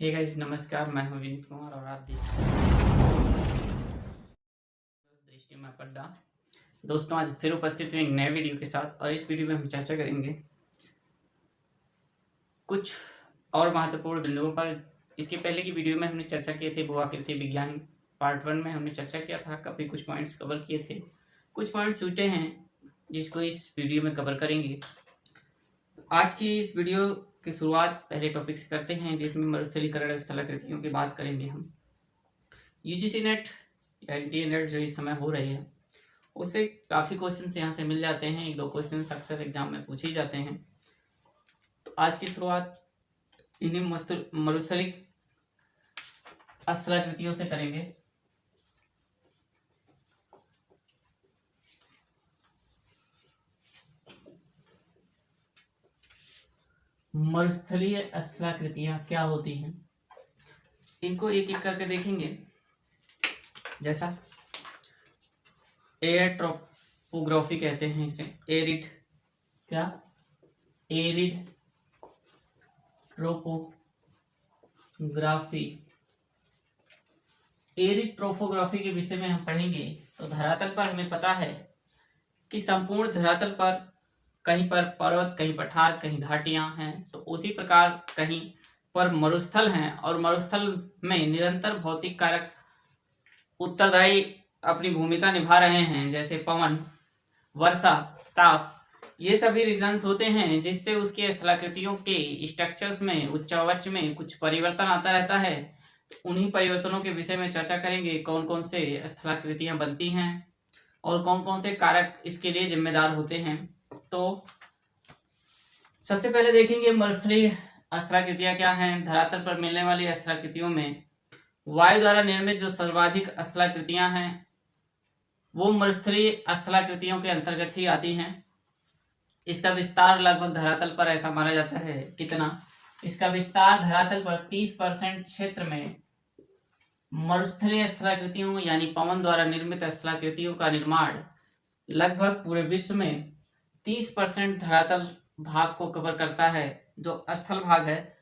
Hey guys नमस्कार, मैं हूं विनीत कुमार और आप देख दृष्टि में पड्डा। दोस्तों आज फिर उपस्थित हुए एक नए वीडियो के साथ और इस वीडियो में हम चर्चा करेंगे कुछ और महत्वपूर्ण बिंदुओं पर। इसके पहले की वीडियो में हमने चर्चा किए थे भू-आकृति विज्ञान पार्ट 1 में हमने चर्चा किया था, काफ़ी कुछ पॉइंट्स कवर किए थे। कुछ पॉइंट्स छूटे हैं जिसको इस वीडियो में कवर करेंगे। आज की इस वीडियो की शुरुआत पहले टॉपिक से करते हैं जिसमें मरुस्थलीकरण स्थलाकृतियों की बात करेंगे हम। यूजीसी नेट या एनटीए नेट जो इस समय हो रही है उससे काफ़ी क्वेश्चंस यहाँ से मिल जाते हैं, एक दो क्वेश्चंस अक्सर एग्जाम में पूछे जाते हैं। तो आज की शुरुआत इन्हीं मरुस्थलिक स्थलाकृतियों से करेंगे। मरुस्थलीय स्थलाकृतियां क्या होती हैं, इनको एक एक करके देखेंगे। जैसा एयर ट्रोपोग्राफी कहते हैं इसे, एरिड क्या एरिड ट्रोपोग्राफी। एरिड ट्रोपोग्राफी के विषय में हम पढ़ेंगे तो धरातल पर हमें पता है कि संपूर्ण धरातल पर कहीं पर पर्वत, कहीं पठार, कहीं घाटियां हैं, तो उसी प्रकार कहीं पर मरुस्थल हैं और मरुस्थल में निरंतर भौतिक कारक उत्तरदायी अपनी भूमिका निभा रहे हैं, जैसे पवन, वर्षा, ताप। ये सभी रीजन्स होते हैं जिससे उसके स्थलाकृतियों के स्ट्रक्चर्स में, उच्चावच में कुछ परिवर्तन आता रहता है। तो उन्हीं परिवर्तनों के विषय में चर्चा करेंगे, कौन कौन से स्थलाकृतियां बनती हैं और कौन कौन से कारक इसके लिए जिम्मेदार होते हैं। तो सबसे पहले देखेंगे मरुस्थलीय स्थलाकृतियां क्या हैं। धरातल पर मिलने वाली स्थलाकृतियों में वायु द्वारा निर्मित जो सर्वाधिक स्थलाकृतियां हैं वो मरुस्थलीय स्थलाकृतियों के अंतर्गत ही आती हैं। इसका विस्तार लगभग धरातल पर ऐसा माना जाता है, कितना, इसका विस्तार धरातल पर 30% क्षेत्र में मरुस्थलीय स्थलाकृतियों यानी पवन द्वारा निर्मित स्थलाकृतियों का निर्माण लगभग पूरे विश्व में 30% धरातल भाग को कवर करता है, जो स्थल भाग है।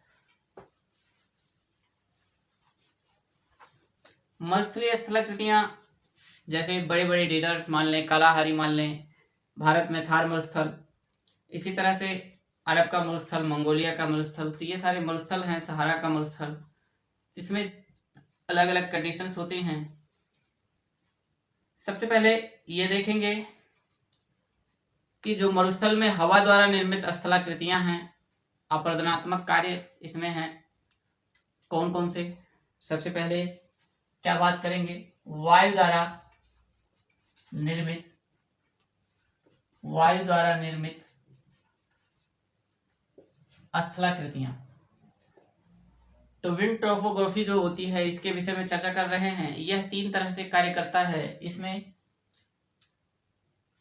मरुस्थलीय स्थलाकृतियां जैसे बड़े बड़े डेजर्ट मान लें, कालाहारी मान लें, भारत में थार मरुस्थल, इसी तरह से अरब का मरुस्थल, मंगोलिया का मरुस्थल, तो ये सारे मरुस्थल हैं। सहारा का मरुस्थल, इसमें अलग अलग कंडीशंस होते हैं। सबसे पहले ये देखेंगे कि जो मरुस्थल में हवा द्वारा निर्मित स्थलाकृतियां हैं, अपरदनात्मक कार्य इसमें हैं कौन कौन से। सबसे पहले क्या बात करेंगे, वायु द्वारा निर्मित स्थलाकृतियां। तो विंड ट्रोपोग्राफी जो होती है इसके विषय में चर्चा कर रहे हैं। यह 3 तरह से कार्य करता है। इसमें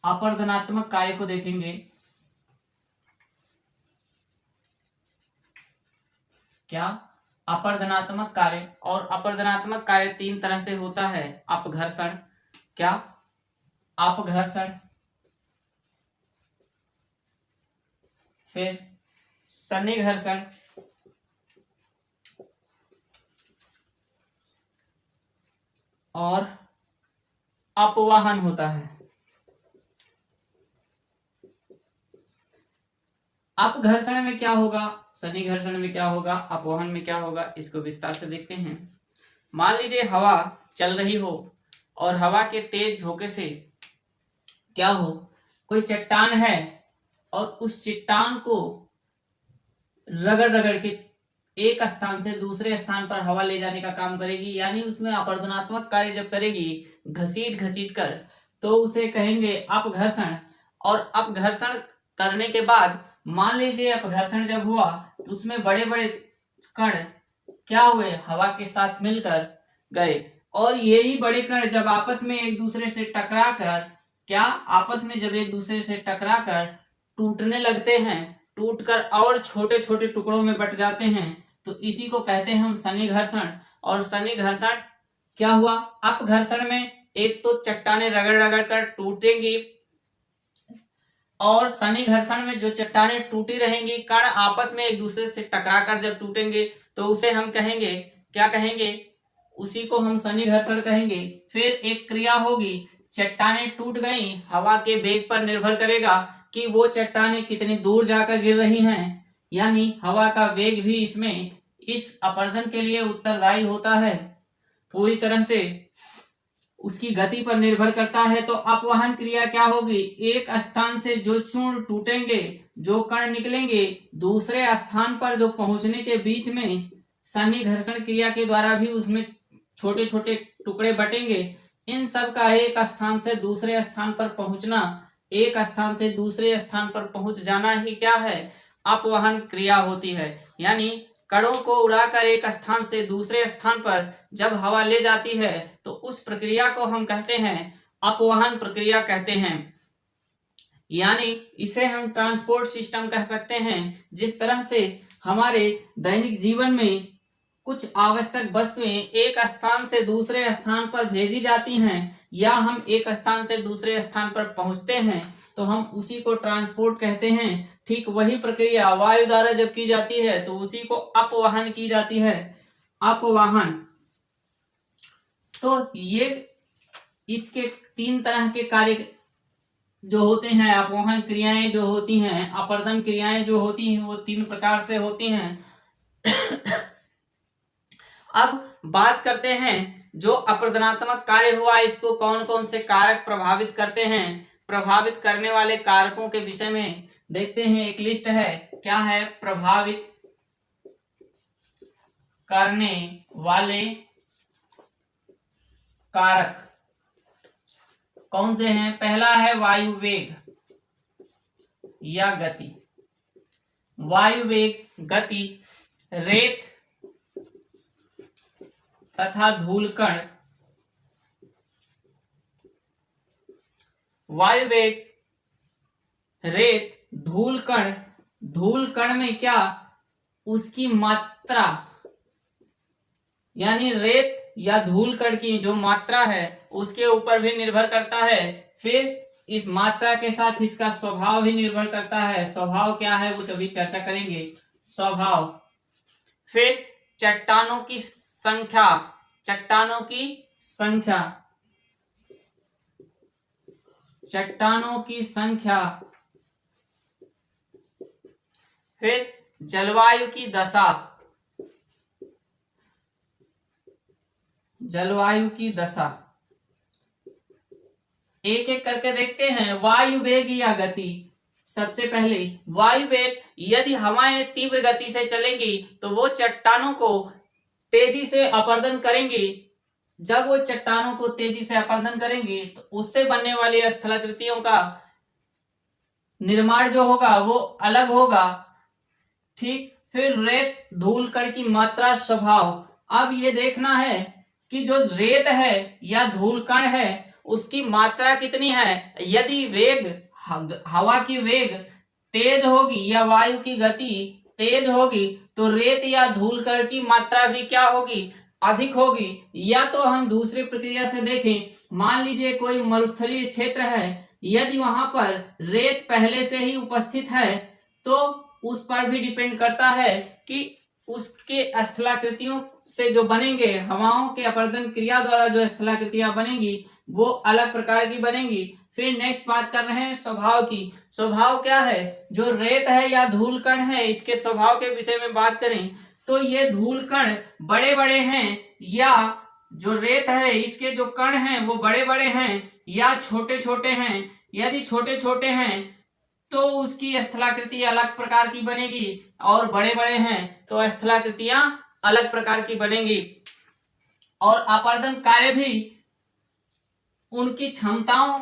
अपरदनात्मक कार्य को देखेंगे, क्या अपरदनात्मक कार्य, और अपरदनात्मक कार्य 3 तरह से होता है। अपघर्षण, क्या अपघर्षण, फिर सन्निघर्षण और अपवहन होता है। अपघर्षण में क्या होगा, सन्निघर्षण में क्या होगा, अपवहन में क्या होगा, इसको विस्तार से देखते हैं। मान लीजिए हवा चल रही हो और हवा के तेज झोंके से क्या हो, कोई चट्टान है और उस चट्टान को रगड़ रगड़ के एक स्थान से दूसरे स्थान पर हवा ले जाने का काम करेगी, यानी उसमें अपरदनात्मक कार्य जब करेगी घसीट घसीट कर, तो उसे कहेंगे अपघर्षण। और अपघर्षण करने के बाद मान लीजिए अपघर्षण जब हुआ तो उसमें बड़े बड़े कण क्या हुए, हवा के साथ मिलकर गए, और यही बड़े कण जब आपस में एक दूसरे से टकराकर टूटने लगते हैं, टूटकर और छोटे छोटे टुकड़ों में बट जाते हैं, तो इसी को कहते हैं हम सन्निघर्षण। और सन्निघर्षण क्या हुआ, अपघर्षण में एक तो चट्टानें रगड़ रगड़ कर टूटेंगी, और सन्निघर्षण में जो चट्टानें टूटी रहेंगी, कण आपस में एक दूसरे से टकराकर जब टूटेंगे तो उसे हम कहेंगे, क्या कहेंगे, उसी को हम सनी घर्षण कहेंगे। फिर एक क्रिया होगी, चट्टानें टूट गई, हवा के वेग पर निर्भर करेगा कि वो चट्टानें कितनी दूर जाकर गिर रही हैं, यानी हवा का वेग भी इसमें इस अपरदन के लिए उत्तरदायी होता है, पूरी तरह से उसकी गति पर निर्भर करता है। तो अपवहन क्रिया क्या होगी, एक स्थान से जो चूर्ण टूटेंगे, जो कण निकलेंगे, दूसरे स्थान पर जो पहुंचने के बीच में सन्नि घर्षण क्रिया के द्वारा भी उसमें छोटे छोटे टुकड़े बटेंगे, इन सब का एक स्थान से दूसरे स्थान पर पहुंचना, एक स्थान से दूसरे स्थान पर पहुंच जाना ही क्या है, अपवहन क्रिया होती है। यानी कणों को उड़ाकर एक स्थान से दूसरे स्थान पर जब हवा ले जाती है तो उस प्रक्रिया को हम कहते हैं अपवहन प्रक्रिया कहते हैं। यानी इसे हम ट्रांसपोर्ट सिस्टम कह सकते हैं। जिस तरह से हमारे दैनिक जीवन में कुछ आवश्यक वस्तुएं एक स्थान से दूसरे स्थान पर भेजी जाती हैं या हम एक स्थान से दूसरे स्थान पर पहुंचते हैं तो हम उसी को ट्रांसपोर्ट कहते हैं। ठीक वही प्रक्रिया वायु द्वारा जब की जाती है तो उसी को अपवहन की जाती है, अपवहन। तो ये इसके 3 तरह के कार्य जो होते हैं, अपवहन क्रियाएं जो होती हैं, अपरदन क्रियाएं जो होती हैं वो 3 प्रकार से होती हैं। अब बात करते हैं जो अपरदनात्मक कार्य हुआ इसको कौन कौन से कारक प्रभावित करते हैं। प्रभावित करने वाले कारकों के विषय में देखते हैं, एक लिस्ट है। क्या है, प्रभावित करने वाले कारक कौन से हैं। पहला है वायु वेग या गति। वायु वेग, गति, रेत तथा धूलकण। वायु वेग, रेत, धूलकण। धूलकण में क्या, उसकी मात्रा, यानी रेत या धूलकण की जो मात्रा है उसके ऊपर भी निर्भर करता है। फिर इस मात्रा के साथ इसका स्वभाव भी निर्भर करता है। स्वभाव क्या है वो तभी चर्चा करेंगे, स्वभाव। फिर चट्टानों की संख्या, चट्टानों की संख्या, चट्टानों की संख्या। फिर जलवायु की दशा, जलवायु की दशा। एक एक करके देखते हैं। वायु वेग या गति। सबसे पहले वायु वेग, यदि हवाएं तीव्र गति से चलेंगी तो वो चट्टानों को तेजी से अपरदन करेंगी। जब वो चट्टानों को तेजी से अपरदन करेंगी तो उससे बनने वाली स्थलाकृतियों का निर्माण जो होगा वो अलग होगा। ठीक। फिर रेत धूलकण की मात्रा, स्वभाव। अब ये देखना है कि जो रेत है या धूलकण है उसकी मात्रा कितनी है। यदि वेग, हवा की वेग तेज होगी या वायु की गति तेज होगी तो रेत या धूलकण की मात्रा भी क्या होगी, अधिक होगी। या तो हम दूसरी प्रक्रिया से देखें, मान लीजिए कोई मरुस्थलीय क्षेत्र है, यदि वहां पर रेत पहले से ही उपस्थित है तो उस पर भी डिपेंड करता है कि उसके स्थलाकृतियों से जो बनेंगे, हवाओं के अपरदन क्रिया द्वारा जो स्थलाकृतियां बनेंगी वो अलग प्रकार की बनेंगी। फिर नेक्स्ट बात कर रहे हैं स्वभाव की। स्वभाव क्या है, जो रेत है या धूलकण है इसके स्वभाव के विषय में बात करें तो ये धूलकण बड़े बड़े हैं या जो रेत है इसके जो कण हैं वो बड़े बड़े हैं या छोटे छोटे हैं। यदि छोटे छोटे हैं तो उसकी स्थलाकृति अलग प्रकार की बनेगी और बड़े बड़े हैं तो स्थलाकृतियां अलग प्रकार की बनेंगी। और अपरदन कार्य भी उनकी क्षमताओं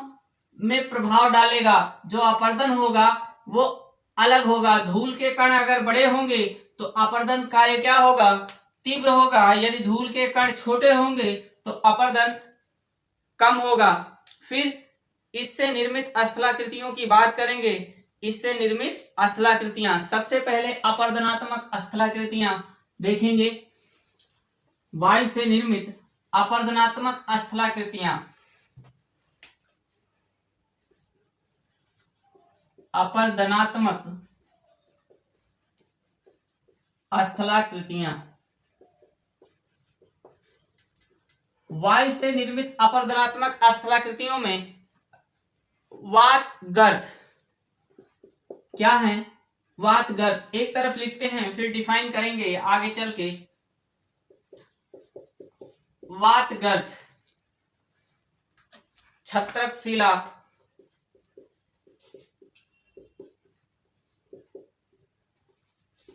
में प्रभाव डालेगा। जो अपरदन होगा वो अलग होगा। धूल के कण अगर बड़े होंगे तो अपरदन कार्य क्या होगा, तीव्र होगा। यदि धूल के कण छोटे होंगे तो अपरदन कम होगा। फिर इससे निर्मित स्थलाकृतियों की बात करेंगे। इससे निर्मित स्थलाकृतियां, सबसे पहले अपरदनात्मक स्थलाकृतियां देखेंगे। वायु से निर्मित अपरदनात्मक स्थलाकृतियां, अपरदनात्मक स्थलाकृतियां वायु से निर्मित अपरदनात्मक स्थलाकृतियों में वात गर्त क्या है? वात गर्त एक तरफ लिखते हैं, फिर डिफाइन करेंगे आगे चल के। वात गर्त, छत्रक शिला,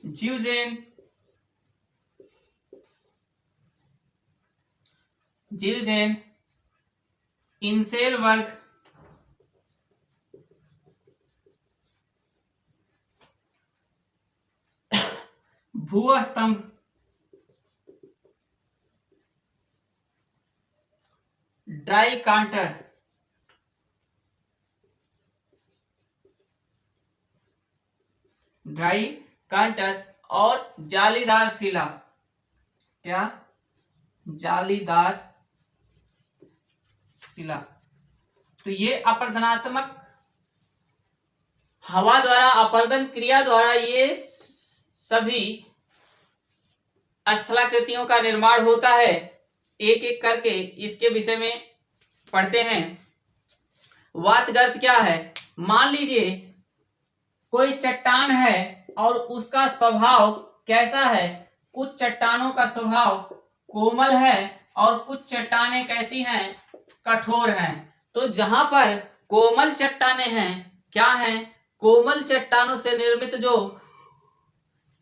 जीवजेन, जीवजेन, इंसेल वर्ग, भूस्तंभ, ड्राई कांटर, ड्राई कांटर और जालीदार शिला। क्या? जालीदार शिला। तो ये अपरदनात्मक हवा द्वारा अपरदन क्रिया द्वारा ये सभी स्थलाकृतियों का निर्माण होता है। एक एक करके इसके विषय में पढ़ते हैं। वातगर्त क्या है? मान लीजिए कोई चट्टान है और उसका स्वभाव कैसा है? कुछ चट्टानों का स्वभाव कोमल है और कुछ चट्टानें कैसी हैं? कठोर हैं। तो जहां पर कोमल चट्टानें हैं, क्या हैं? कोमल चट्टानों से निर्मित जो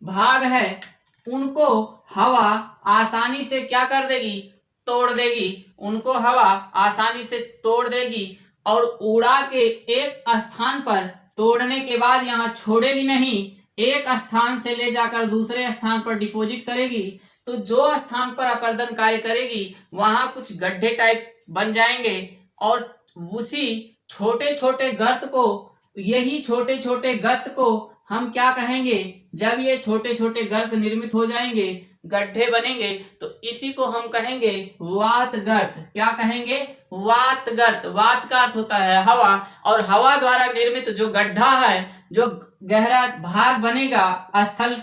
भाग है उनको हवा आसानी से क्या कर देगी? तोड़ देगी। उनको हवा आसानी से तोड़ देगी और उड़ा के एक स्थान पर तोड़ने के बाद यहाँ छोड़ेगी नहीं, एक स्थान से ले जाकर दूसरे स्थान पर डिपॉजिट करेगी। तो जो स्थान पर अपरदन कार्य करेगी वहां कुछ गड्ढे टाइप बन जाएंगे और उसी छोटे छोटे गर्त को, यही छोटे छोटे गर्त को हम क्या कहेंगे? जब ये छोटे छोटे गर्त निर्मित हो जाएंगे, गड्ढे बनेंगे, तो इसी को हम कहेंगे वात गर्त। क्या कहेंगे? वात गर्त। वात का अर्थ होता है हवा, और हवा द्वारा निर्मित जो गड्ढा है, जो गहरा भाग बनेगा स्थल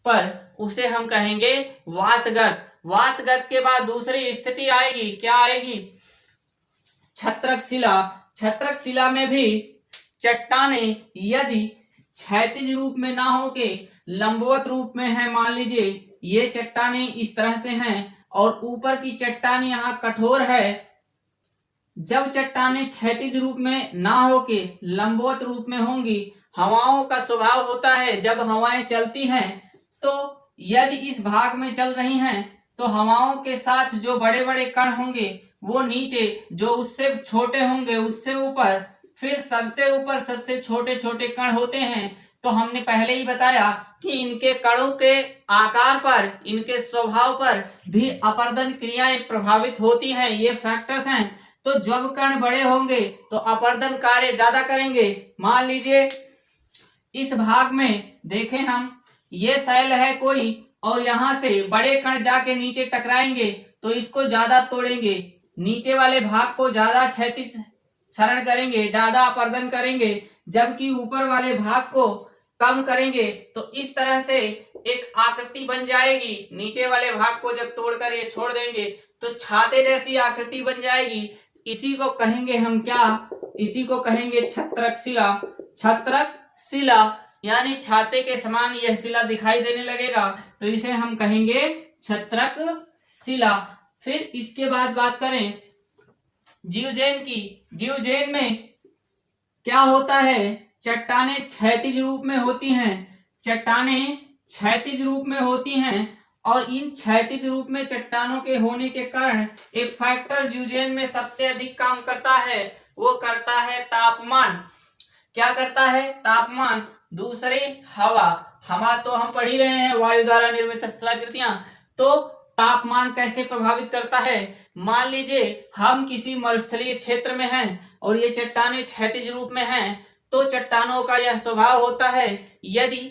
पर, उसे हम कहेंगे वातगर्त। वातगर्त के बाद दूसरी स्थिति आएगी, क्या आएगी? छत्रक शिला। छत्रक शिला में भी चट्टानें यदि क्षैतिज रूप में ना हो के लंबवत रूप में है, मान लीजिए ये चट्टानें इस तरह से हैं और ऊपर की चट्टान यहाँ कठोर है। जब चट्टानें क्षैतिज रूप में ना हो के लंबवत रूप में होंगी, हवाओं का स्वभाव होता है जब हवाएं चलती हैं तो यदि इस भाग में चल रही हैं तो हवाओं के साथ जो बड़े बड़े कण होंगे वो नीचे, जो उससे छोटे होंगे उससे ऊपर, फिर सबसे ऊपर सबसे छोटे छोटे कण होते हैं। तो हमने पहले ही बताया कि इनके कणों के आकार पर, इनके स्वभाव पर भी अपरदन क्रियाएं प्रभावित होती हैं। ये फैक्टर्स हैं। तो जब कण बड़े होंगे तो अपरदन कार्य ज्यादा करेंगे। मान लीजिए इस भाग में देखें हम, ये सेल है कोई और यहां से बड़े कण जाके नीचे टकराएंगे तो इसको ज्यादा तोड़ेंगे, नीचे वाले भाग को ज्यादा क्षैतिज क्षरण करेंगे, ज्यादा अपरदन करेंगे, जबकि ऊपर वाले भाग को कम करेंगे। तो इस तरह से एक आकृति बन जाएगी। नीचे वाले भाग को जब तोड़कर ये छोड़ देंगे तो छाते जैसी आकृति बन जाएगी। इसी को कहेंगे हम क्या? इसी को कहेंगे छत्रक शिला। छत्रक शिला यानी छाते के समान यह शिला दिखाई देने लगेगा तो इसे हम कहेंगे छत्रक शिला। फिर इसके बाद बात करें जीवजेन की। जीवजेन में क्या होता है? चट्टानें क्षैतिज रूप में होती हैं। चट्टानें क्षैतिज रूप में होती हैं और इन क्षैतिज रूप में चट्टानों के होने के कारण एक फैक्टर जीवजेन में सबसे अधिक काम करता है, वो करता है तापमान। क्या करता है? तापमान। दूसरे हवा। हवा तो हम पढ़ ही रहे हैं, वायु द्वारा निर्मित स्थलाकृतियां। तो तापमान कैसे प्रभावित करता है? मान लीजिए हम किसी मरुस्थलीय क्षेत्र में हैं और ये चट्टानें क्षैतिज रूप में हैं, तो चट्टानों का यह स्वभाव होता है, यदि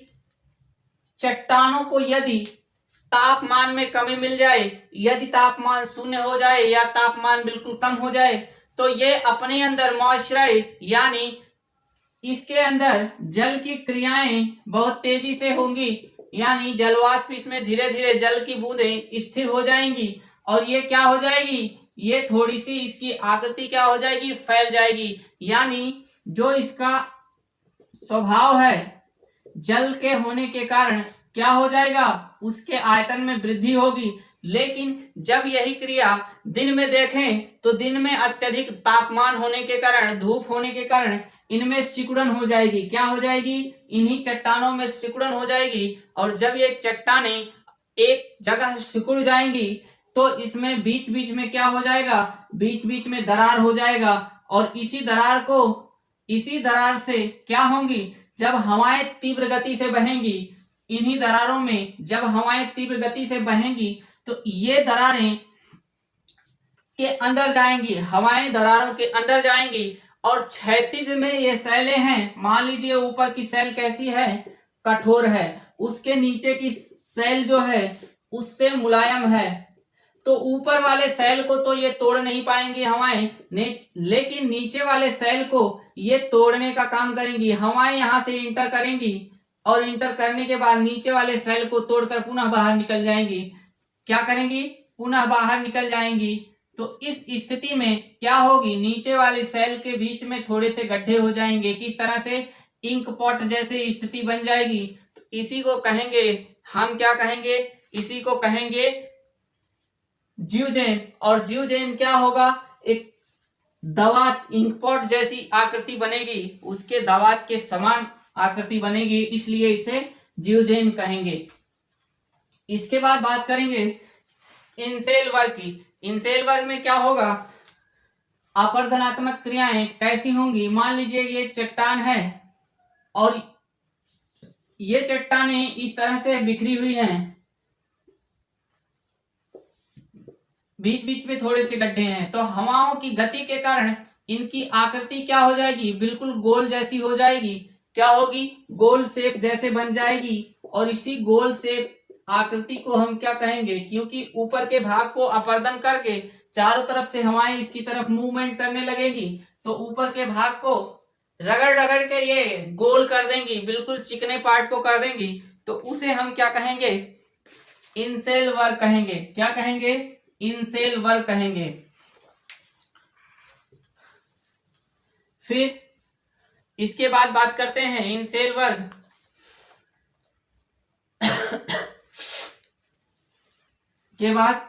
चट्टानों को यदि तापमान में कमी मिल जाए, यदि तापमान शून्य हो जाए या तापमान बिल्कुल कम हो जाए, तो ये अपने अंदर मॉइस्चराइज यानी इसके अंदर जल की क्रियाएं बहुत तेजी से होंगी, यानी जलवाष्प इसमें धीरे धीरे जल की बूंदें स्थिर हो जाएंगी और ये क्या हो जाएगी? ये थोड़ी सी इसकी आकृति क्या हो जाएगी, फैल जाएगी। यानी जो इसका स्वभाव है जल के होने के कारण क्या हो जाएगा, उसके आयतन में वृद्धि होगी। लेकिन जब यही क्रिया दिन में देखें तो दिन में अत्यधिक तापमान होने के कारण, धूप होने के कारण इनमें सिकुड़न हो जाएगी। क्या हो जाएगी, इन्हीं चट्टानों में सिकुड़न हो जाएगी। और जब ये चट्टानें एक जगह सिकुड़ जाएंगी तो इसमें बीच बीच में क्या हो जाएगा, बीच बीच में दरार हो जाएगा। और इसी दरार से क्या होंगी, जब हवाएं तीव्र गति से बहेंगी, इन्हीं दरारों में जब हवाएं तीव्र गति से बहेंगी तो ये दरारें के अंदर जाएंगी, हवाएं दरारों के अंदर जाएंगी। और क्षैतिज में ये सैलें हैं, मान लीजिए ऊपर की सैल कैसी है, कठोर है, उसके नीचे की सैल जो है उससे मुलायम है। तो ऊपर वाले सैल को तो ये तोड़ नहीं पाएंगी हवाएं, लेकिन नीचे वाले सैल को ये तोड़ने का काम करेंगी। हवाएं यहां से इंटर करेंगी और इंटर करने के बाद नीचे वाले सैल को तोड़कर पुनः बाहर निकल जाएंगी। क्या करेंगी, पुनः बाहर निकल जाएंगी। तो इस स्थिति में क्या होगी, नीचे वाले सेल के बीच में थोड़े से गड्ढे हो जाएंगे। किस तरह से, इंक पॉट जैसे स्थिति बन जाएगी। तो इसी को कहेंगे हम, क्या कहेंगे, इसी को कहेंगे ज्यूजेन। और ज्यूजेन क्या होगा, एक दवात, इंक पॉट जैसी आकृति बनेगी, उसके दवात के समान आकृति बनेगी, इसलिए इसे ज्यूजेन कहेंगे। इसके बाद बात करेंगे इनसेल वर्ग की। इनसेल वर्ग में क्या होगा, अपरदनात्मक क्रियाएं कैसी होंगी। मान लीजिए ये चट्टान है और ये चट्टानें इस तरह से बिखरी हुई हैं, बीच बीच में थोड़े से गड्ढे हैं। तो हवाओं की गति के कारण इनकी आकृति क्या हो जाएगी, बिल्कुल गोल जैसी हो जाएगी। क्या होगी, गोल शेप जैसे बन जाएगी। और इसी गोल शेप आकृति को हम क्या कहेंगे, क्योंकि ऊपर के भाग को अपर्दन करके चारों तरफ से हवाएं इसकी तरफ मूवमेंट करने लगेगी, तो ऊपर के भाग को रगड़ रगड़ के ये गोल कर देंगी, बिल्कुल चिकने पार्ट को कर देंगी। तो उसे हम क्या कहेंगे, इनसेल वर्ग कहेंगे। क्या कहेंगे, इनसेल वर्ग कहेंगे। फिर इसके बाद बात करते हैं इनसेल वर्ग के बाद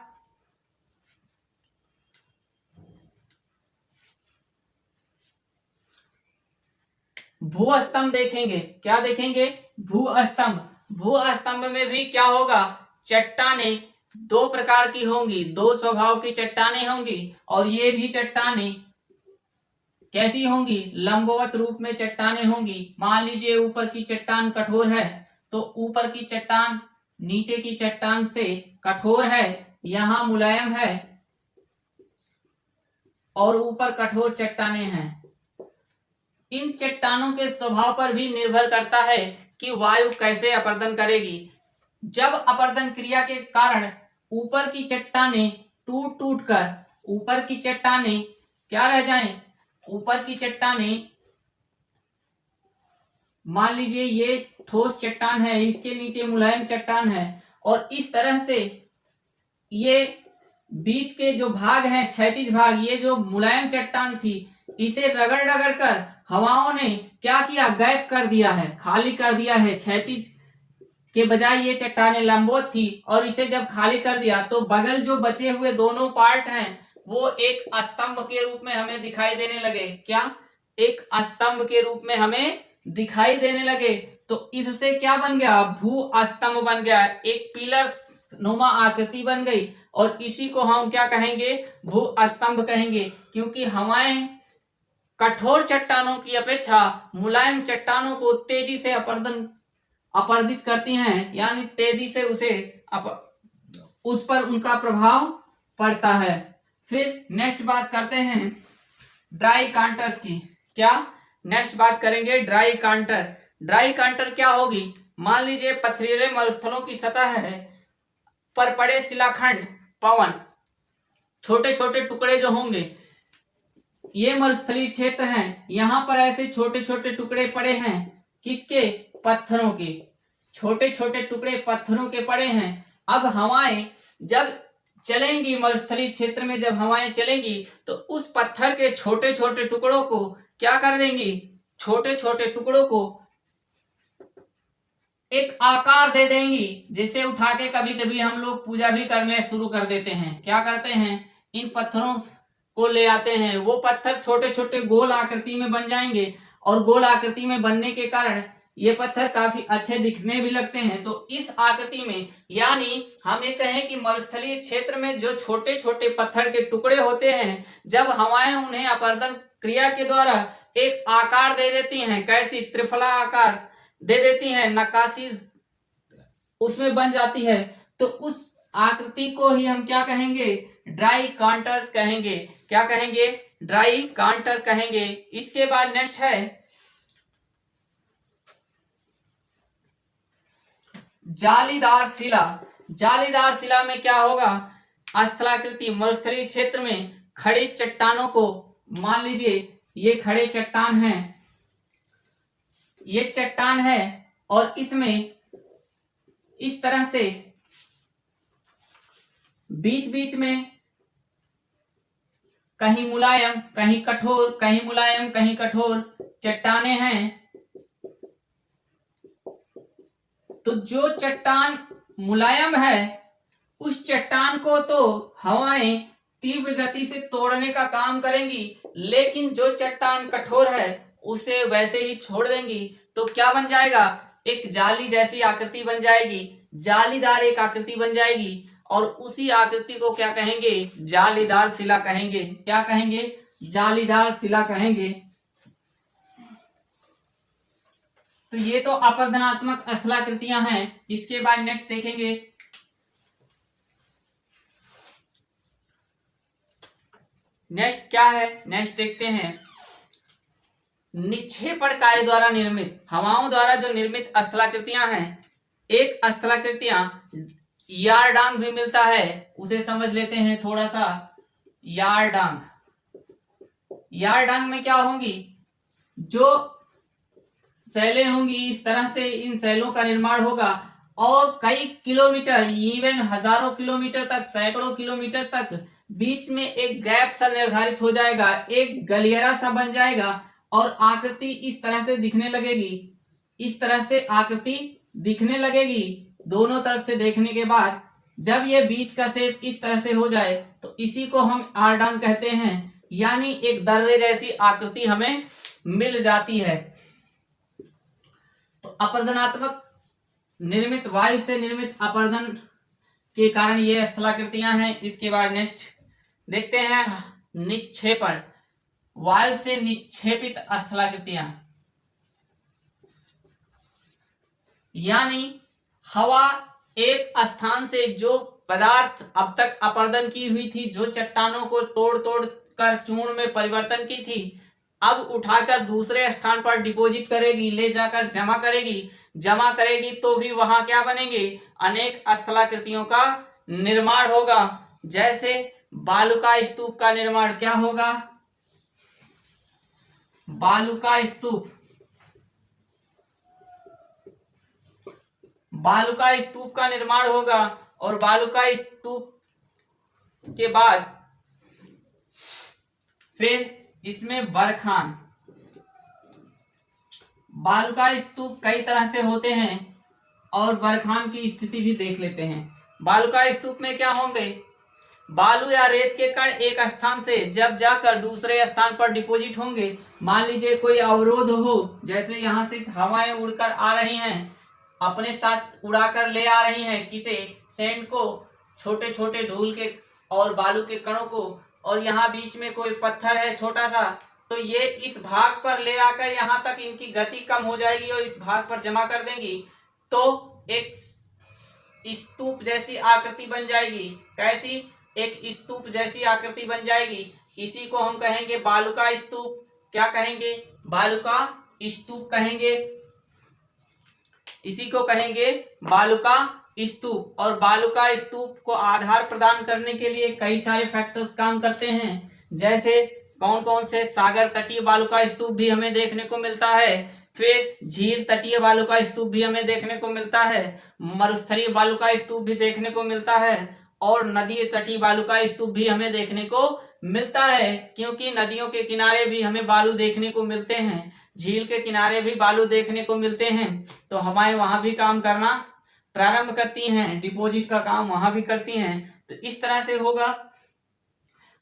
भूस्तंभ देखेंगे। क्या देखेंगे, भूस्तंभ। भूस्तंभ में भी क्या होगा, चट्टानें दो प्रकार की होंगी, दो स्वभाव की चट्टानें होंगी। और ये भी चट्टानें कैसी होंगी, लंबवत रूप में चट्टानें होंगी। मान लीजिए ऊपर की चट्टान कठोर है तो ऊपर की चट्टान नीचे की चट्टान से कठोर है, यहां मुलायम है, और ऊपर कठोर चट्टानें हैं। इन चट्टानों के स्वभाव पर भी निर्भर करता है कि वायु कैसे अपर्दन करेगी। जब अपर्दन क्रिया के कारण ऊपर की चट्टानें टूट टूट कर, ऊपर की चट्टानें क्या रह जाएं, ऊपर की चट्टानें मान लीजिए ये ठोस चट्टान है, इसके नीचे मुलायम चट्टान है, और इस तरह से ये बीच के जो भाग हैं, क्षैतिज भाग, ये जो मुलायम चट्टान थी, इसे रगड़ रगड़ कर हवाओं ने क्या किया, गैप कर दिया है, खाली कर दिया है। क्षैतिज के बजाय ये चट्टानें लंबवत थी, और इसे जब खाली कर दिया तो बगल जो बचे हुए दोनों पार्ट हैं वो एक स्तंभ के रूप में हमें दिखाई देने लगे। क्या, एक स्तंभ के रूप में हमें दिखाई देने लगे। तो इससे क्या बन गया, भू स्तंभ बन गया, एक पिलर नुमा आकृति बन गई। और इसी को हम क्या कहेंगे, भू स्तंभ कहेंगे। क्योंकि हवाएं कठोर चट्टानों की अपेक्षा मुलायम चट्टानों को तेजी से अपर्दित करती हैं, यानी तेजी से उस पर उनका प्रभाव पड़ता है। फिर नेक्स्ट बात करते हैं ड्राई कांटर्स की। क्या, नेक्स्ट बात करेंगे ड्राई कांटर। ड्राई कांटर क्या होगी, मान लीजिए पथरीले मरुस्थलों की सतह है पर पड़े शिलाखंड, पवन, छोटे छोटे टुकड़े जो होंगे, ये मरुस्थलीय क्षेत्र हैं, यहां पर ऐसे छोटे छोटे टुकड़े पड़े हैं, किसके, पत्थरों के, छोटे छोटे टुकड़े पत्थरों के पड़े हैं। अब हवाएं जब चलेंगी, मरुस्थलीय क्षेत्र में जब हवाएं चलेंगी तो उस पत्थर के छोटे छोटे टुकड़ों को क्या कर देंगी, छोटे छोटे टुकड़ों को एक आकार दे देंगी, जिसे उठा के कभी कभी हम लोग पूजा भी करने शुरू कर देते हैं। क्या करते हैं, इन पत्थरों को ले आते हैं, वो पत्थर छोटे छोटे गोल आकृति में बन जाएंगे और गोल आकृति में बनने के कारण ये पत्थर काफी अच्छे दिखने भी लगते हैं। तो इस आकृति में, यानी हम ये कहें कि मरुस्थलीय क्षेत्र में जो छोटे छोटे पत्थर के टुकड़े होते हैं, जब हवाएं उन्हें अपरदन क्रिया के द्वारा एक आकार दे देती हैं, कैसी, त्रिफला आकार दे देती हैं, नक्काशी उसमें बन जाती है, तो उस आकृति को ही हम क्या कहेंगे, ड्राई कांटर्स कहेंगे। क्या कहेंगे, ड्राई कांटर कहेंगे। इसके बाद नेक्स्ट है जालीदार शिला। जालीदार शिला में क्या होगा, स्थलाकृति मरुस्थलीय क्षेत्र में खड़ी चट्टानों को, मान लीजिए ये खड़े चट्टान हैं, ये चट्टान है और इसमें इस तरह से बीच बीच में कहीं मुलायम कहीं कठोर, कहीं मुलायम कहीं कठोर चट्टाने हैं। तो जो चट्टान मुलायम है उस चट्टान को तो हवाएं तीव्र गति से तोड़ने का काम करेंगी, लेकिन जो चट्टान कठोर है उसे वैसे ही छोड़ देंगी। तो क्या बन जाएगा, एक जाली जैसी आकृति बन जाएगी, जालीदार एक आकृति बन जाएगी और उसी आकृति को क्या कहेंगे, जालीदार शिला कहेंगे। क्या कहेंगे, जालीदार शिला कहेंगे। तो ये तो अपरदनात्मक स्थलाकृतियां हैं। इसके बाद नेक्स्ट देखेंगे नेक्स्ट क्या है, नेक्स्ट देखते हैं निक्षेपण कार्य द्वारा निर्मित, हवाओं द्वारा जो निर्मित स्थलाकृतियां हैं। एक स्थलाकृतियां यारडांग भी मिलता है, उसे समझ लेते हैं थोड़ा सा। यारडांग, यारडांग में क्या होंगी, जो शैलें होंगी इस तरह से इन शैलों का निर्माण होगा और कई किलोमीटर, इवन हजारों किलोमीटर तक, सैकड़ों किलोमीटर तक बीच में एक गैप सा निर्धारित हो जाएगा, एक गलियारा सा बन जाएगा और आकृति इस तरह से दिखने लगेगी, इस तरह से आकृति दिखने लगेगी। दोनों तरफ से देखने के बाद जब ये बीच का शेप इस तरह से हो जाए तो इसी को हम आरडांग कहते हैं, यानी एक दर्रे जैसी आकृति हमें मिल जाती है। तो अपरदनात्मक निर्मित, वायु से निर्मित अपरदन के कारण ये स्थलाकृतियां हैं। इसके बाद नेक्स्ट देखते हैं निक्षेपण, वायु से निक्षेपित स्थलाकृतियां, यानी हवा एक स्थान से जो पदार्थ अब तक अपरदन की हुई थी, जो चट्टानों को तोड़ तोड़ कर चूर्ण में परिवर्तन की थी, अब उठाकर दूसरे स्थान पर डिपॉजिट करेगी, ले जाकर जमा करेगी। जमा करेगी तो भी वहां क्या बनेंगे, अनेक स्थलाकृतियों का निर्माण होगा। जैसे बालुका स्तूप का निर्माण क्या होगा, बालुका स्तूप, बालुका स्तूप का निर्माण होगा और बालुका स्तूप के बाद फिर इसमें बरखान, बालुका स्तूप कई तरह से होते हैं और बरखान की स्थिति भी देख लेते हैं। बालुका स्तूप में क्या होंगे, बालू या रेत के कण एक स्थान से जब जाकर दूसरे स्थान पर डिपॉजिट होंगे। मान लीजिए कोई अवरोध हो, जैसे यहाँ से हवाएं उड़कर आ रही हैं, अपने साथ उड़ाकर ले आ रही हैं किसे, सैंड को, छोटे छोटे धूल के और बालू के कणों को, और यहाँ बीच में कोई पत्थर है छोटा सा, तो ये इस भाग पर ले आकर यहाँ तक इनकी गति कम हो जाएगी और इस भाग पर जमा कर देंगी, तो एक स्तूप जैसी आकृति बन जाएगी। कैसी, एक स्तूप जैसी आकृति बन जाएगी। इसी को हम कहेंगे बालुका स्तूप। क्या कहेंगे, बालुका स्तूप कहेंगे, इसी को कहेंगे बालुका स्तूप। और बालुका स्तूप को आधार प्रदान करने के लिए कई सारे फैक्टर्स काम करते हैं। जैसे कौन कौन से, सागर तटीय बालुका स्तूप भी हमें देखने को मिलता है, फिर झील तटीय बालुका स्तूप भी हमें देखने को मिलता है, मरुस्थलीय बालुका स्तूप भी देखने को मिलता है, और नदी तटीय बालू का स्तूप भी हमें देखने को मिलता है, क्योंकि नदियों के किनारे भी हमें बालू देखने को मिलते हैं, झील के किनारे भी बालू देखने को मिलते हैं, तो हमारे वहां भी काम करना प्रारंभ करती हैं, डिपॉजिट का काम वहां भी करती हैं। तो इस तरह से होगा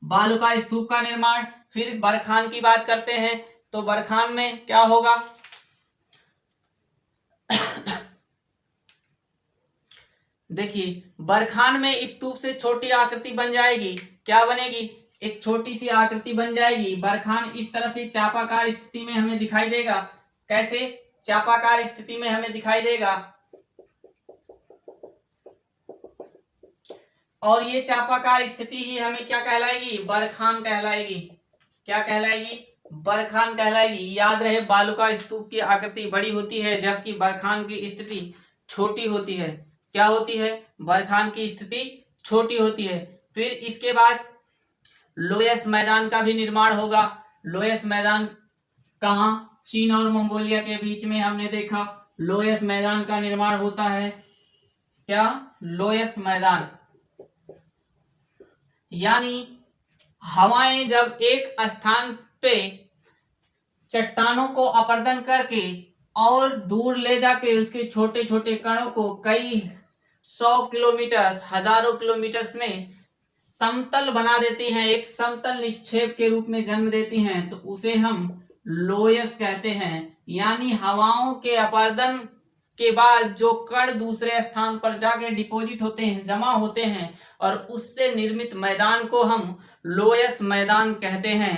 बालू का स्तूप का निर्माण। फिर बरखान की बात करते हैं, तो बरखान में क्या होगा? देखिए, बरखान में स्तूप से छोटी आकृति बन जाएगी। क्या बनेगी? एक छोटी सी आकृति बन जाएगी। बरखान इस तरह से चापाकार स्थिति में हमें दिखाई देगा। कैसे? चापाकार स्थिति में हमें दिखाई देगा, और ये चापाकार स्थिति ही हमें क्या कहलाएगी? बरखान कहलाएगी। क्या कहलाएगी? बरखान कहलाएगी। याद रहे, बालू का स्तूप की आकृति बड़ी होती है, जबकि बरखान की स्थिति छोटी होती है। क्या होती है? बरखान की स्थिति छोटी होती है। फिर इसके बाद लोयस मैदान का भी निर्माण होगा। लोयस मैदान कहाँ? चीन और मंगोलिया के बीच में हमने देखा लोयस मैदान का निर्माण होता है। क्या? लोयस मैदान, यानी हवाएं जब एक स्थान पे चट्टानों को अपर्दन करके और दूर ले जाके उसके छोटे छोटे कणों को कई 100 किलोमीटर, हजारों किलोमीटर में समतल बना देती हैं, एक समतल निक्षेप के रूप में जन्म देती हैं, तो उसे हम लोयस कहते हैं। यानी हवाओं के अपर्दन के बाद जो कण दूसरे स्थान पर जाके डिपॉजिट होते हैं, जमा होते हैं, और उससे निर्मित मैदान को हम लोयस मैदान कहते हैं।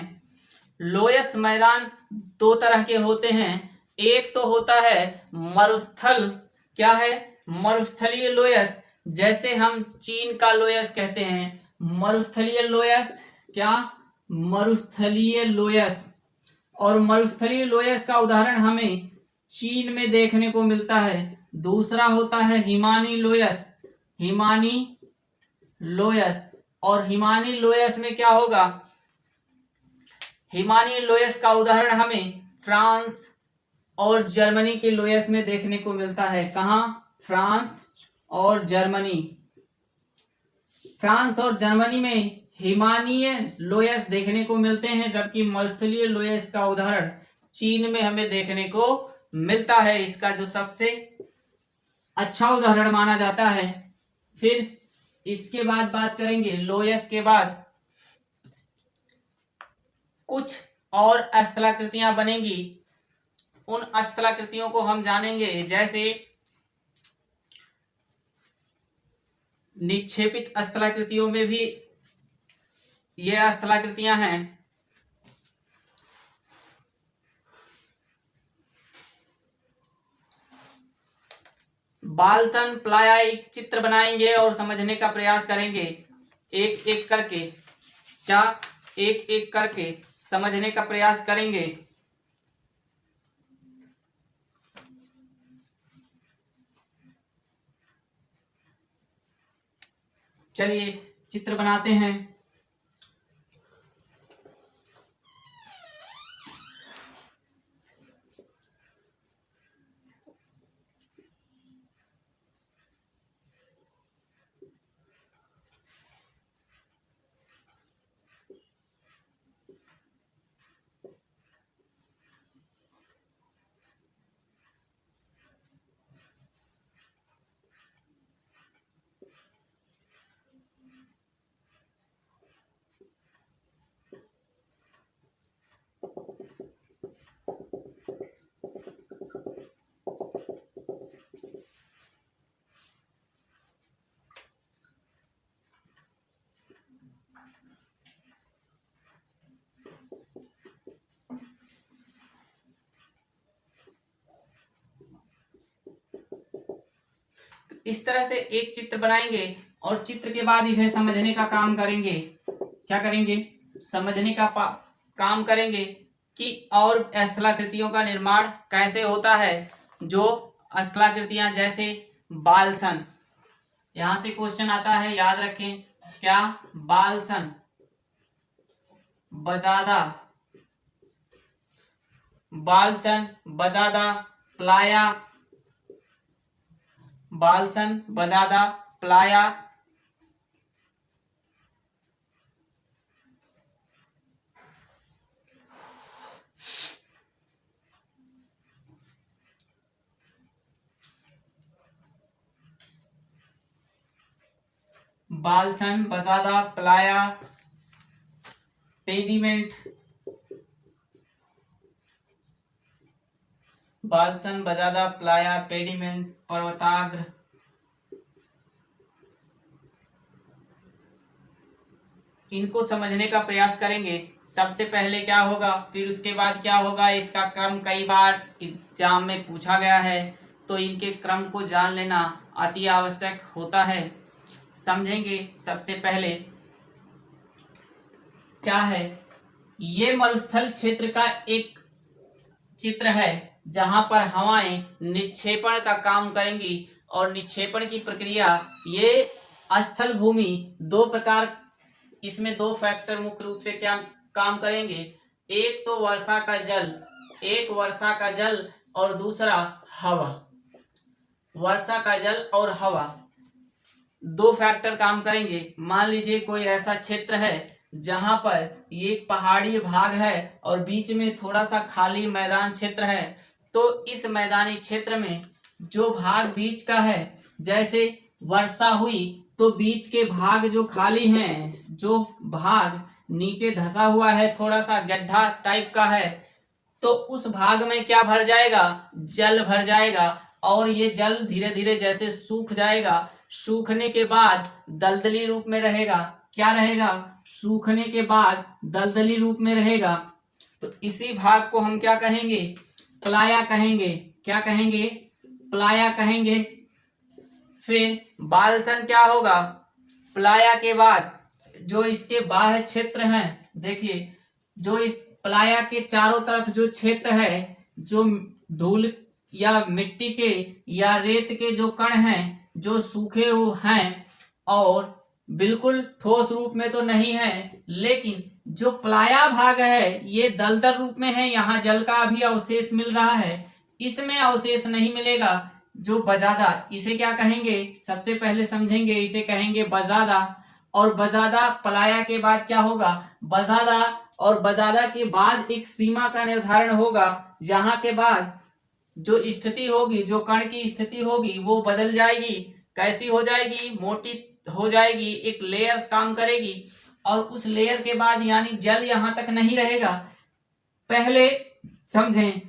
लोयस मैदान दो तरह के होते हैं। एक तो होता है मरुस्थल। क्या है? मरुस्थलीय लोयस, जैसे हम चीन का लोयस कहते हैं। मरुस्थलीय लोयस, क्या? मरुस्थलीय लोयस। और मरुस्थलीय लोयस का उदाहरण हमें चीन में देखने को मिलता है। दूसरा होता है हिमानी लोयस। हिमानी लोयस, और हिमानी लोयस में क्या होगा? हिमानी लोयस का उदाहरण हमें फ्रांस और जर्मनी के लोयस में देखने को मिलता है। कहाँ? फ्रांस और जर्मनी। फ्रांस और जर्मनी में हिमानीय लोयस देखने को मिलते हैं, जबकि मरुस्थलीय लोयस का उदाहरण चीन में हमें देखने को मिलता है। इसका जो सबसे अच्छा उदाहरण माना जाता है। फिर इसके बाद बात करेंगे, लोयस के बाद कुछ और स्थलाकृतियां बनेंगी। उन स्थलाकृतियों को हम जानेंगे, जैसे निक्षेपित स्थलाकृतियों में भी ये स्थलाकृतियां हैं। बालसन प्लाया एक चित्र बनाएंगे और समझने का प्रयास करेंगे, एक एक करके। क्या? एक एक करके समझने का प्रयास करेंगे। चलिए चित्र बनाते हैं। इस तरह से एक चित्र बनाएंगे और चित्र के बाद इसे समझने का काम करेंगे। क्या करेंगे? समझने का काम करेंगे कि और स्थलाकृतियों का निर्माण कैसे होता है। जो स्थलाकृतियां जैसे बालसन, यहां से क्वेश्चन आता है, याद रखें। क्या? बालसन, बजादा, बालसन, बजादा, Playa, बालसन, बजादा, Playa, बालसन, बजादा, Playa, pediment, बालसन, बजादा, Playa, pediment, पर्वताग्र, इनको समझने का प्रयास करेंगे। सबसे पहले क्या होगा, फिर उसके बाद क्या होगा, इसका क्रम कई बार एग्जाम में पूछा गया है, तो इनके क्रम को जान लेना अति आवश्यक होता है। समझेंगे। सबसे पहले क्या है, ये मरुस्थल क्षेत्र का एक चित्र है जहां पर हवाएं निक्षेपण का काम करेंगी, और निक्षेपण की प्रक्रिया, ये स्थल भूमि दो प्रकार, इसमें दो फैक्टर मुख्य रूप से क्या काम करेंगे, एक तो वर्षा का जल, एक वर्षा का जल और दूसरा हवा। वर्षा का जल और हवा दो फैक्टर काम करेंगे। मान लीजिए कोई ऐसा क्षेत्र है जहां पर एक पहाड़ी भाग है और बीच में थोड़ा सा खाली मैदान क्षेत्र है, तो इस मैदानी क्षेत्र में जो भाग बीच का है, जैसे वर्षा हुई तो बीच के भाग जो खाली हैं, जो भाग नीचे धंसा हुआ है, थोड़ा सा गड्ढा टाइप का है, तो उस भाग में क्या भर जाएगा, जल भर जाएगा, और ये जल धीरे धीरे जैसे सूख जाएगा, सूखने के बाद दलदली रूप में रहेगा। क्या रहेगा, सूखने के बाद दलदली रूप में रहेगा। तो इसी भाग को हम क्या कहेंगे, प्लाया कहेंगे। क्या कहेंगे, प्लाया कहेंगे। फिर बालसन क्या होगा, प्लाया के बाद जो इसके बाह्य क्षेत्र हैं, देखिए जो इस प्लाया के चारों तरफ जो क्षेत्र है, जो धूल या मिट्टी के या रेत के जो कण हैं, जो सूखे हुए हैं और बिल्कुल ठोस रूप में तो नहीं है, लेकिन जो प्लाया भाग है ये दलदल रूप में है, यहाँ जल का भी अवशेष मिल रहा है, इसमें अवशेष नहीं मिलेगा। जो बजादा, इसे क्या कहेंगे, सबसे पहले समझेंगे, इसे कहेंगे बजादा। और बजादा प्लाया के बाद क्या होगा, बजादा, और बजादा के बाद एक सीमा का निर्धारण होगा, जहां के बाद जो स्थिति होगी, जो कण की स्थिति होगी वो बदल जाएगी। कैसी हो जाएगी, मोटी हो जाएगी, एक लेयर काम करेगी, और उस लेयर के बाद यानी जल यहां तक नहीं रहेगा। पहले समझें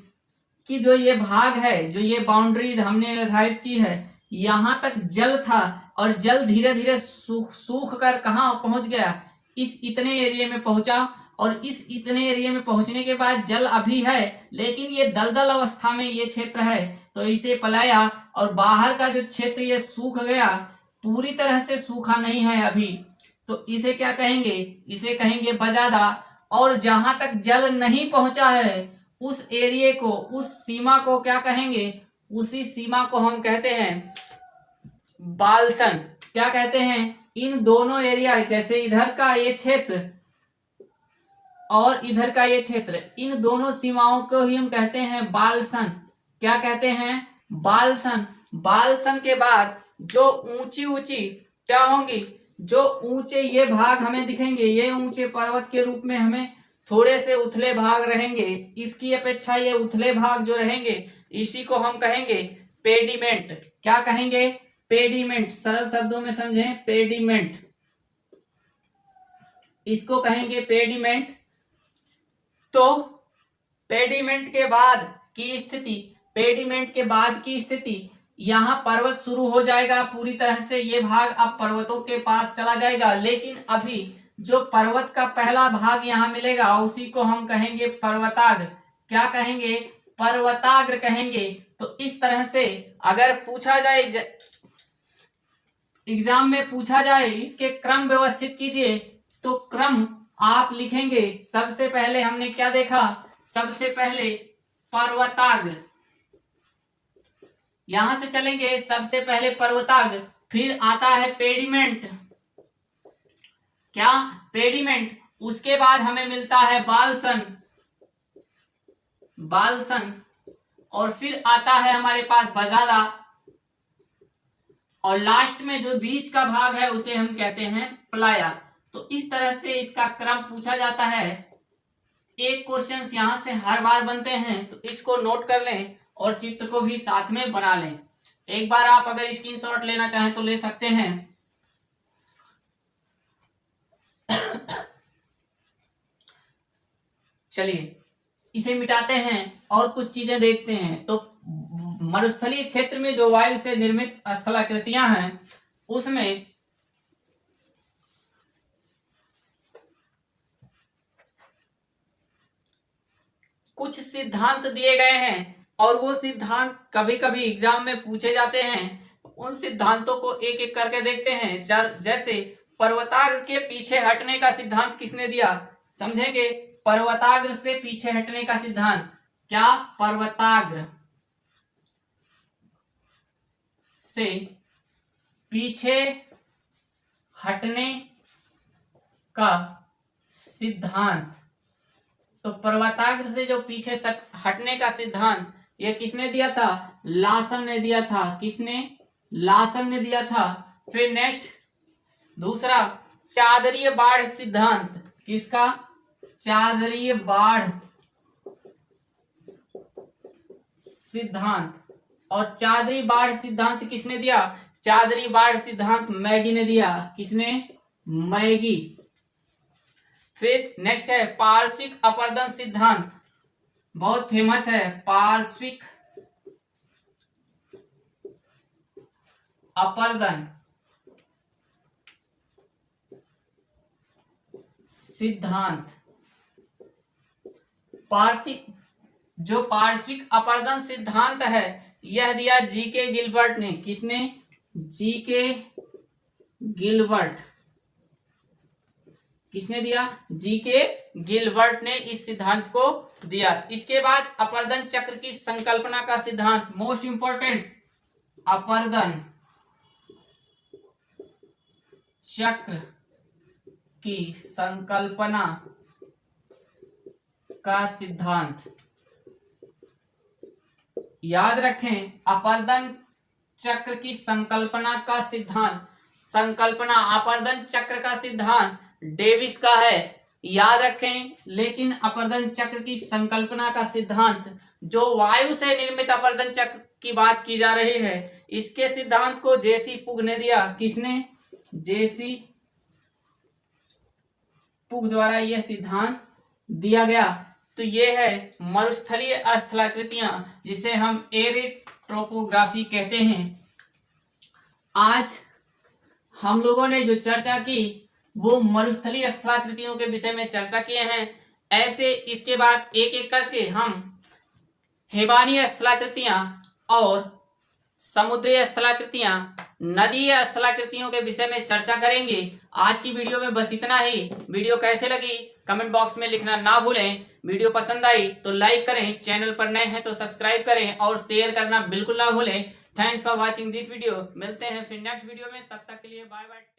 कि जो ये भाग है, जो ये बाउंड्री हमने निर्धारित की है, यहां तक जल था, और जल धीरे धीरे सूख कर कहां पहुंच गया, इस इतने एरिया में पहुंचा, और इस इतने एरिया में पहुंचने के बाद जल अभी है, लेकिन ये दलदल अवस्था में ये क्षेत्र है, तो इसे पलाया। और बाहर का जो क्षेत्र ये सूख गया, पूरी तरह से सूखा नहीं है अभी, तो इसे क्या कहेंगे, इसे कहेंगे बजादा। और जहां तक जल नहीं पहुंचा है, उस एरिया को, उस सीमा को क्या कहेंगे, उसी सीमा को हम कहते हैं बालसन। क्या कहते हैं, इन दोनों एरिया, जैसे इधर का ये क्षेत्र और इधर का ये क्षेत्र, इन दोनों सीमाओं को ही हम कहते हैं बालसन। क्या कहते हैं, बालसन। बालसन के बाद जो ऊंची ऊंची क्या होंगी, जो ऊंचे ये भाग हमें दिखेंगे, ये ऊंचे पर्वत के रूप में हमें थोड़े से उथले भाग रहेंगे, इसकी अपेक्षा ये उथले भाग जो रहेंगे, इसी को हम कहेंगे पेडिमेंट। क्या कहेंगे, पेडिमेंट। सरल शब्दों में समझें, पेडिमेंट, इसको कहेंगे पेडिमेंट। तो पेडिमेंट के बाद की स्थिति, पेडिमेंट के बाद की स्थिति, यहां पर्वत शुरू हो जाएगा पूरी तरह से, ये भाग अब पर्वतों के पास चला जाएगा, लेकिन अभी जो पर्वत का पहला भाग यहां मिलेगा, उसी को हम कहेंगे पर्वताग्र। क्या कहेंगे, पर्वताग्र कहेंगे। तो इस तरह से अगर पूछा जाए, एग्जाम में पूछा जाए, इसके क्रम व्यवस्थित कीजिए, तो क्रम आप लिखेंगे। सबसे पहले हमने क्या देखा, सबसे पहले पर्वताग्र, यहां से चलेंगे, सबसे पहले पर्वताग्र, फिर आता है पेडिमेंट। क्या, पेडिमेंट। उसके बाद हमें मिलता है बालसन, बालसन, और फिर आता है हमारे पास बजादा, और लास्ट में जो बीच का भाग है उसे हम कहते हैं प्लाया। तो इस तरह से इसका क्रम पूछा जाता है। एक क्वेश्चन यहां से हर बार बनते हैं, तो इसको नोट कर लें और चित्र को भी साथ में बना लें। एक बार आप अगर स्क्रीनशॉट लेना चाहें तो ले सकते हैं। चलिए इसे मिटाते हैं और कुछ चीजें देखते हैं। तो मरुस्थलीय क्षेत्र में जो वायु से निर्मित स्थलाकृतियां हैं उसमें कुछ सिद्धांत दिए गए हैं और वो सिद्धांत कभी कभी एग्जाम में पूछे जाते हैं। उन सिद्धांतों को एक एक करके देखते हैं। जैसे पर्वताग्र के पीछे हटने का सिद्धांत किसने दिया, समझेंगे। पर्वताग्र से पीछे हटने का सिद्धांत, क्या पर्वताग्र से पीछे हटने का सिद्धांत। तो पर्वताग्र से जो पीछे हटने का सिद्धांत ये किसने दिया था, लासन ने दिया था। किसने, लासन ने दिया था। फिर नेक्स्ट दूसरा चादरीय बाढ़ सिद्धांत, किसका, चादरीय बाढ़ सिद्धांत। और चादरी बाढ़ सिद्धांत किसने दिया, चादरी बाढ़ सिद्धांत मैगी ने दिया। किसने, मैगी। फिर नेक्स्ट है पार्श्विक अपर्दन सिद्धांत, बहुत फेमस है। पार्श्विक अपर्दन सिद्धांत। जो पार्श्विक अपर्दन सिद्धांत है यह दिया जीके गिलबर्ट ने। किसने, जीके गिलबर्ट। किसने दिया, जीके गिलबर्ट ने इस सिद्धांत को दिया। इसके बाद अपर्दन चक्र की संकल्पना का सिद्धांत, मोस्ट इंपॉर्टेंट, अपर्दन चक्र की संकल्पना का सिद्धांत। याद रखें, अपर्दन चक्र की संकल्पना का सिद्धांत, संकल्पना अपर्दन चक्र का सिद्धांत डेविस का है, याद रखें। लेकिन अपर्दन चक्र की संकल्पना का सिद्धांत जो वायु से निर्मित अपर्दन चक्र की बात की जा रही है, इसके सिद्धांत को जेसी पुग ने दिया। किसने, जेसी पुग द्वारा यह सिद्धांत दिया गया। तो ये है मरुस्थलीय स्थलाकृतियां जिसे हम एरिड ट्रोपोग्राफी कहते हैं। आज हम लोगों ने जो चर्चा की वो मरुस्थलीय स्थलाकृतियों के विषय में चर्चा किए हैं। ऐसे इसके बाद एक एक करके हम हेबानीय स्थलाकृतियां और समुद्रीय स्थलाकृतियां, नदीय स्थलाकृतियों के विषय में चर्चा करेंगे। आज की वीडियो में बस इतना ही। वीडियो कैसे लगी कमेंट बॉक्स में लिखना ना भूलें। वीडियो पसंद आई तो लाइक करें, चैनल पर नए हैं तो सब्सक्राइब करें और शेयर करना बिल्कुल ना भूलें। Thanks for watching this video. मिलते हैं फिर नेक्स्ट वीडियो में, तब तक के लिए बाय बाय।